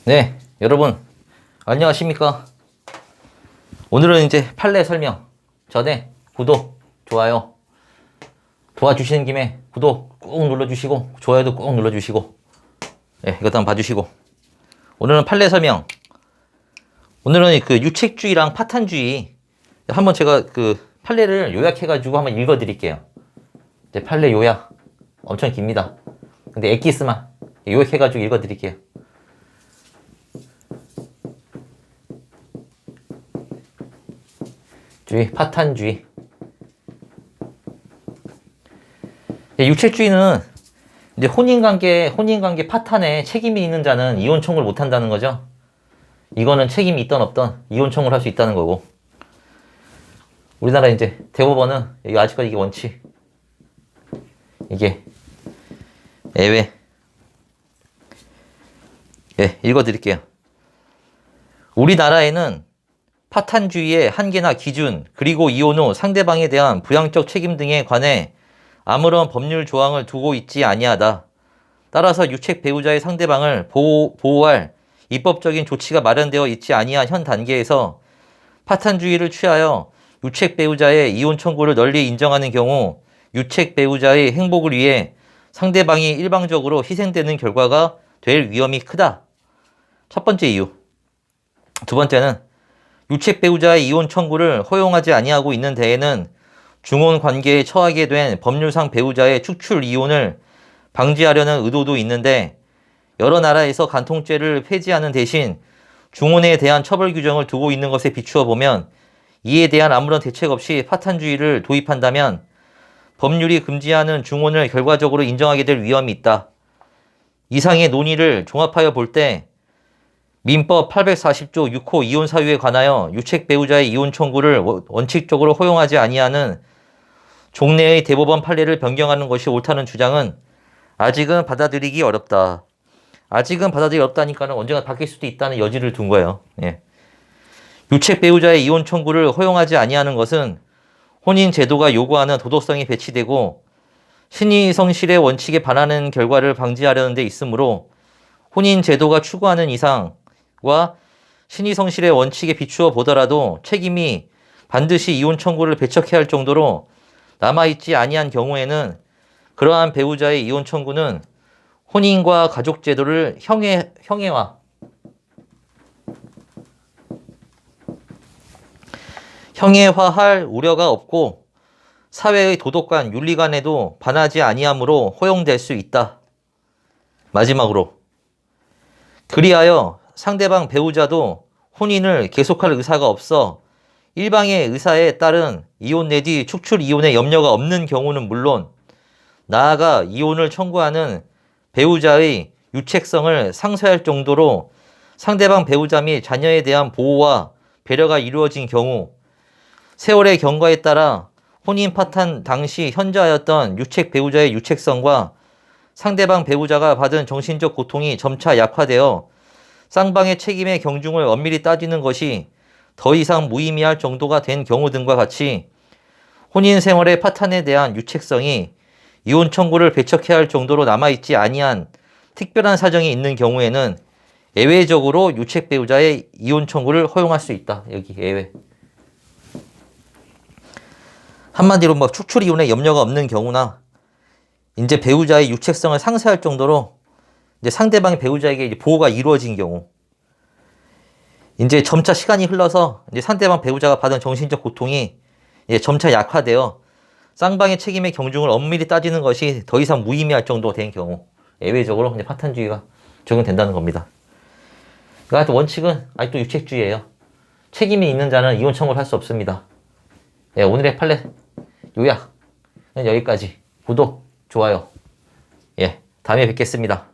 네, 여러분 안녕하십니까? 오늘은 이제 판례 설명 전에 구독, 좋아요 도와주시는 김에 구독 꾹 눌러주시고 좋아요도 꾹 눌러주시고 네, 이것도 한번 봐주시고 오늘은 판례 설명. 오늘은 그 유책주의랑 파탄주의 한번 제가 그 판례를 요약해가지고 한번 읽어드릴게요. 이제 판례 요약 엄청 깁니다. 근데 엑기스만 요약해가지고 읽어드릴게요. 주의, 파탄주의. 유책주의는 이제 혼인관계 파탄에 책임이 있는 자는 이혼 청구를 못 한다는 거죠. 이거는 책임이 있던 없던 이혼 청구를 할 수 있다는 거고. 우리나라 이제 대법원은 이게 아직까지 이게 원칙. 이게 예외. 예, 읽어드릴게요. 우리나라에는 파탄주의의 한계나 기준, 그리고 이혼 후 상대방에 대한 부양적 책임 등에 관해 아무런 법률 조항을 두고 있지 아니하다. 따라서 유책 배우자의 상대방을 보호할 입법적인 조치가 마련되어 있지 아니한 현 단계에서 파탄주의를 취하여 유책 배우자의 이혼 청구를 널리 인정하는 경우 유책 배우자의 행복을 위해 상대방이 일방적으로 희생되는 결과가 될 위험이 크다. 첫 번째 이유. 두 번째는 유책 배우자의 이혼 청구를 허용하지 아니하고 있는 데에는 중혼 관계에 처하게 된 법률상 배우자의 축출 이혼을 방지하려는 의도도 있는데 여러 나라에서 간통죄를 폐지하는 대신 중혼에 대한 처벌 규정을 두고 있는 것에 비추어 보면 이에 대한 아무런 대책 없이 파탄주의를 도입한다면 법률이 금지하는 중혼을 결과적으로 인정하게 될 위험이 있다. 이상의 논의를 종합하여 볼 때 민법 840조 6호 이혼 사유에 관하여 유책 배우자의 이혼 청구를 원칙적으로 허용하지 아니하는 종래의 대법원 판례를 변경하는 것이 옳다는 주장은 아직은 받아들이기 어렵다. 아직은 받아들이기 어렵다니까는 언젠가 바뀔 수도 있다는 여지를 둔 거예요. 예. 유책 배우자의 이혼 청구를 허용하지 아니하는 것은 혼인 제도가 요구하는 도덕성이 배치되고 신의성실의 원칙에 반하는 결과를 방지하려는 데 있으므로 혼인 제도가 추구하는 이상과 신의성실의 원칙에 비추어 보더라도 책임이 반드시 이혼 청구를 배척해야 할 정도로 남아있지 아니한 경우에는 그러한 배우자의 이혼 청구는 혼인과 가족제도를 형해화할 우려가 없고 사회의 도덕관, 윤리관에도 반하지 아니하므로 허용될 수 있다. 마지막으로 그리하여 상대방 배우자도 혼인을 계속할 의사가 없어 일방의 의사에 따른 이혼 내지 축출 이혼의 염려가 없는 경우는 물론 나아가 이혼을 청구하는 배우자의 유책성을 상쇄할 정도로 상대방 배우자 및 자녀에 대한 보호와 배려가 이루어진 경우 세월의 경과에 따라 혼인 파탄 당시 현저하였던 유책 배우자의 유책성과 상대방 배우자가 받은 정신적 고통이 점차 약화되어 쌍방의 책임의 경중을 엄밀히 따지는 것이 더 이상 무의미할 정도가 된 경우 등과 같이 혼인 생활의 파탄에 대한 유책성이 이혼 청구를 배척해야 할 정도로 남아있지 아니한 특별한 사정이 있는 경우에는 예외적으로 유책 배우자의 이혼 청구를 허용할 수 있다. 여기 예외. 한마디로 뭐 축출 이혼에 염려가 없는 경우나 이제 배우자의 유책성을 상쇄할 정도로 이제 상대방의 배우자에게 이제 보호가 이루어진 경우, 이제 점차 시간이 흘러서 이제 상대방 배우자가 받은 정신적 고통이 이제 점차 약화되어 쌍방의 책임의 경중을 엄밀히 따지는 것이 더 이상 무의미할 정도 된 경우, 예외적으로 이제 파탄주의가 적용된다는 겁니다. 그러니까 원칙은 아직도 유책주의예요. 책임이 있는 자는 이혼 청구를 할 수 없습니다. 예, 오늘의 판례 요약은 여기까지. 구독, 좋아요. 예, 다음에 뵙겠습니다.